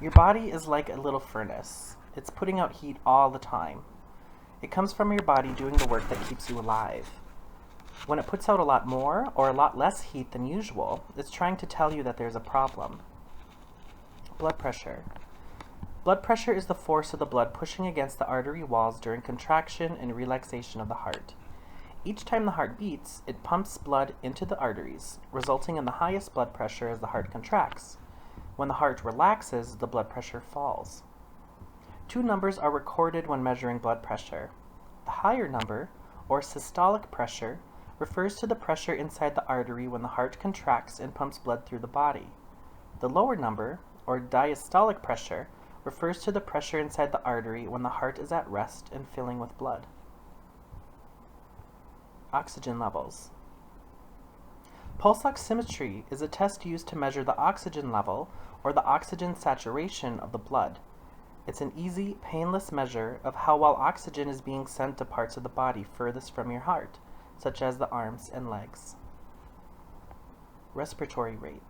Your body is like a little furnace. It's putting out heat all the time. It comes from your body doing the work that keeps you alive. When it puts out a lot more or a lot less heat than usual, it's trying to tell you that there's a problem. Blood pressure. Blood pressure is the force of the blood pushing against the artery walls during contraction and relaxation of the heart. Each time the heart beats, it pumps blood into the arteries, resulting in the highest blood pressure as the heart contracts. When the heart relaxes, the blood pressure falls. Two numbers are recorded when measuring blood pressure. The higher number, or systolic pressure, refers to the pressure inside the artery when the heart contracts and pumps blood through the body. The lower number, or diastolic pressure, refers to the pressure inside the artery when the heart is at rest and filling with blood. Oxygen levels. Pulse oximetry is a test used to measure the oxygen level or the oxygen saturation of the blood. It's an easy, painless measure of how well oxygen is being sent to parts of the body furthest from your heart, such as the arms and legs. Respiratory rate.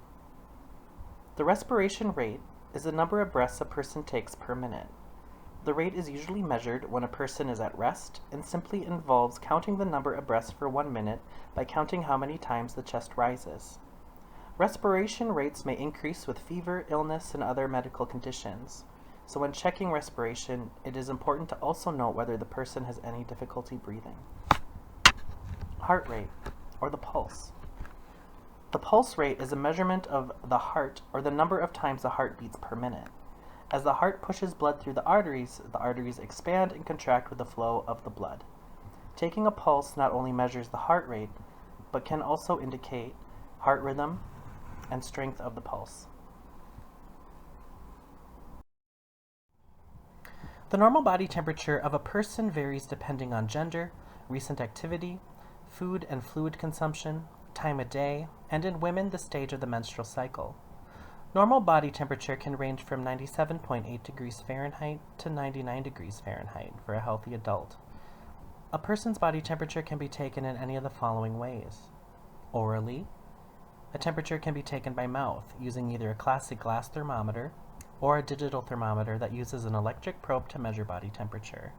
The respiration rate is the number of breaths a person takes per minute. The rate is usually measured when a person is at rest and simply involves counting the number of breaths for 1 minute by counting how many times the chest rises. Respiration rates may increase with fever, illness, and other medical conditions. So when checking respiration, it is important to also note whether the person has any difficulty breathing. Heart rate, or the pulse. The pulse rate is a measurement of the heart, or the number of times the heart beats per minute. As the heart pushes blood through the arteries expand and contract with the flow of the blood. Taking a pulse not only measures the heart rate, but can also indicate heart rhythm and strength of the pulse. The normal body temperature of a person varies depending on gender, recent activity, food and fluid consumption, time of day, and in women, the stage of the menstrual cycle. Normal body temperature can range from 97.8 degrees Fahrenheit to 99 degrees Fahrenheit for a healthy adult. A person's body temperature can be taken in any of the following ways. Orally, a temperature can be taken by mouth using either a classic glass thermometer or a digital thermometer that uses an electric probe to measure body temperature.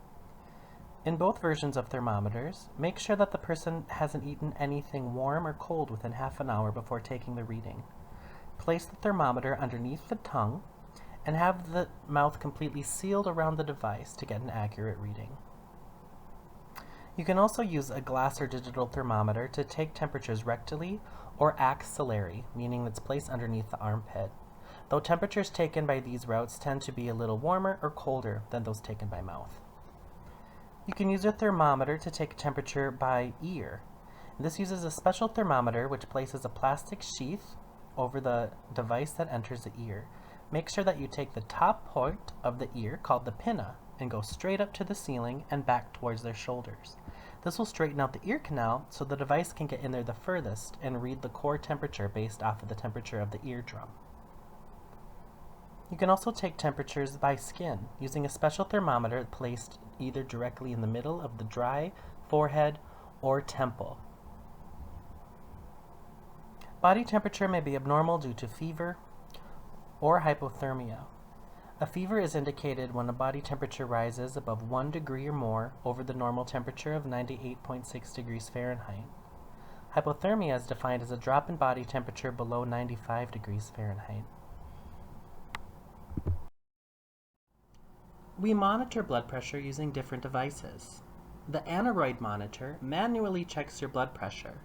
In both versions of thermometers, make sure that the person hasn't eaten anything warm or cold within half an hour before taking the reading. Place the thermometer underneath the tongue and have the mouth completely sealed around the device to get an accurate reading. You can also use a glass or digital thermometer to take temperatures rectally or axillary, meaning it's placed underneath the armpit, though temperatures taken by these routes tend to be a little warmer or colder than those taken by mouth. You can use a thermometer to take temperature by ear. This uses a special thermometer which places a plastic sheath over the device that enters the ear. Make sure that you take the top point of the ear, called the pinna, and go straight up to the ceiling and back towards their shoulders. This will straighten out the ear canal so the device can get in there the furthest and read the core temperature based off of the temperature of the eardrum. You can also take temperatures by skin using a special thermometer placed either directly in the middle of the dry forehead or temple. Body temperature may be abnormal due to fever or hypothermia. A fever is indicated when a body temperature rises above 1 degree or more over the normal temperature of 98.6 degrees Fahrenheit. Hypothermia is defined as a drop in body temperature below 95 degrees Fahrenheit. We monitor blood pressure using different devices. The aneroid monitor manually checks your blood pressure,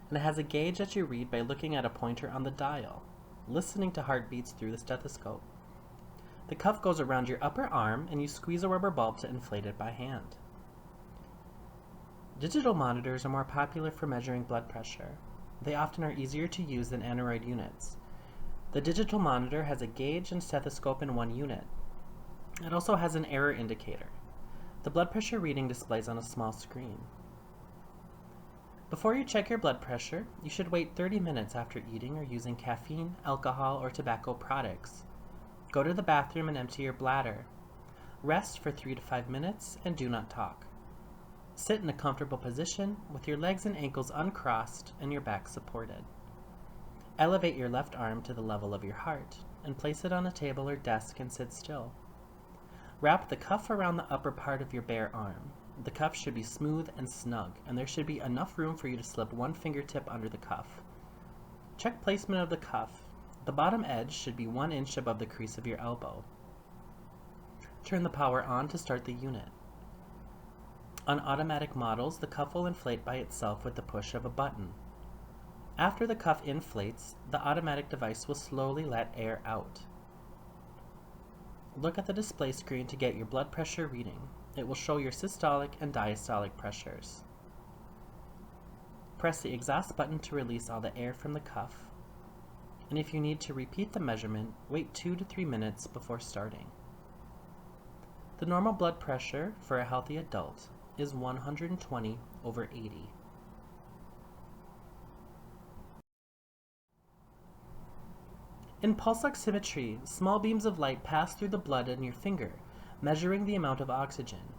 and it has a gauge that you read by looking at a pointer on the dial, listening to heartbeats through the stethoscope. The cuff goes around your upper arm and you squeeze a rubber bulb to inflate it by hand. Digital monitors are more popular for measuring blood pressure. They often are easier to use than aneroid units. The digital monitor has a gauge and stethoscope in one unit. It also has an error indicator. The blood pressure reading displays on a small screen. Before you check your blood pressure, you should wait 30 minutes after eating or using caffeine, alcohol, or tobacco products. Go to the bathroom and empty your bladder. Rest for 3 to 5 minutes and do not talk. Sit in a comfortable position with your legs and ankles uncrossed and your back supported. Elevate your left arm to the level of your heart and place it on a table or desk and sit still. Wrap the cuff around the upper part of your bare arm. The cuff should be smooth and snug, and there should be enough room for you to slip one fingertip under the cuff. Check placement of the cuff. The bottom edge should be 1 inch above the crease of your elbow. Turn the power on to start the unit. On automatic models, the cuff will inflate by itself with the push of a button. After the cuff inflates, the automatic device will slowly let air out. Look at the display screen to get your blood pressure reading. It will show your systolic and diastolic pressures. Press the exhaust button to release all the air from the cuff. And if you need to repeat the measurement, wait 2 to 3 minutes before starting. The normal blood pressure for a healthy adult is 120/80. In pulse oximetry, small beams of light pass through the blood in your finger, measuring the amount of oxygen.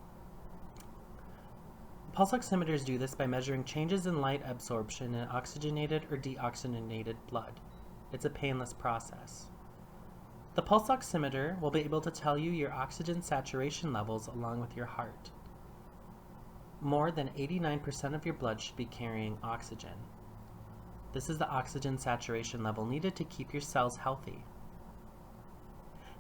Pulse oximeters do this by measuring changes in light absorption in oxygenated or deoxygenated blood. It's a painless process. The pulse oximeter will be able to tell you your oxygen saturation levels along with your heart. More than 89% of your blood should be carrying oxygen. This is the oxygen saturation level needed to keep your cells healthy.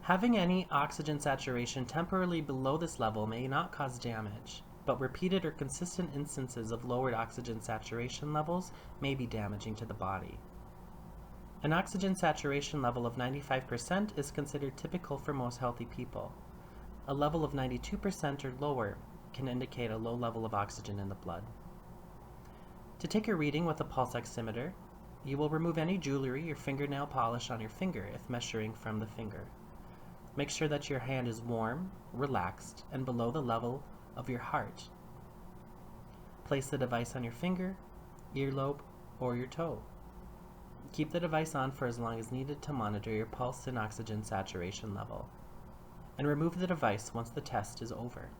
Having any oxygen saturation temporarily below this level may not cause damage, but repeated or consistent instances of lowered oxygen saturation levels may be damaging to the body. An oxygen saturation level of 95% is considered typical for most healthy people. A level of 92% or lower can indicate a low level of oxygen in the blood. To take a reading with a pulse oximeter, you will remove any jewelry or fingernail polish on your finger if measuring from the finger. Make sure that your hand is warm, relaxed, and below the level of your heart. Place the device on your finger, earlobe, or your toe. Keep the device on for as long as needed to monitor your pulse and oxygen saturation level, and remove the device once the test is over.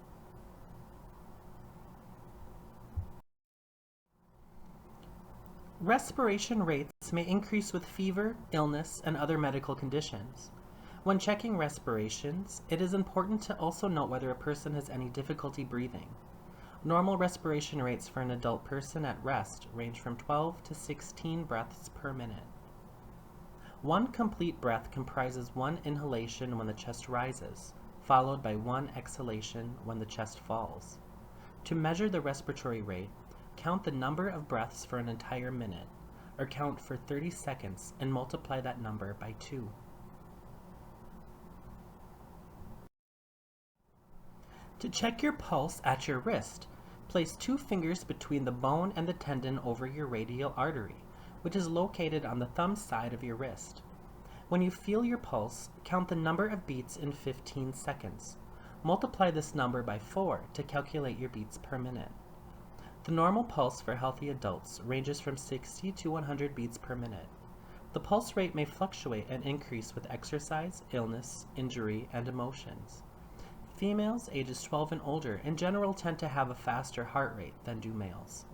Respiration rates may increase with fever, illness, and other medical conditions. When checking respirations, it is important to also note whether a person has any difficulty breathing. Normal respiration rates for an adult person at rest range from 12 to 16 breaths per minute. One complete breath comprises 1 inhalation when the chest rises, followed by 1 exhalation when the chest falls. To measure the respiratory rate, count the number of breaths for an entire minute, or count for 30 seconds and multiply that number by 2. To check your pulse at your wrist, place 2 fingers between the bone and the tendon over your radial artery, which is located on the thumb side of your wrist. When you feel your pulse, count the number of beats in 15 seconds. Multiply this number by 4 to calculate your beats per minute. The normal pulse for healthy adults ranges from 60 to 100 beats per minute. The pulse rate may fluctuate and increase with exercise, illness, injury, and emotions. Females ages 12 and older in general tend to have a faster heart rate than do males.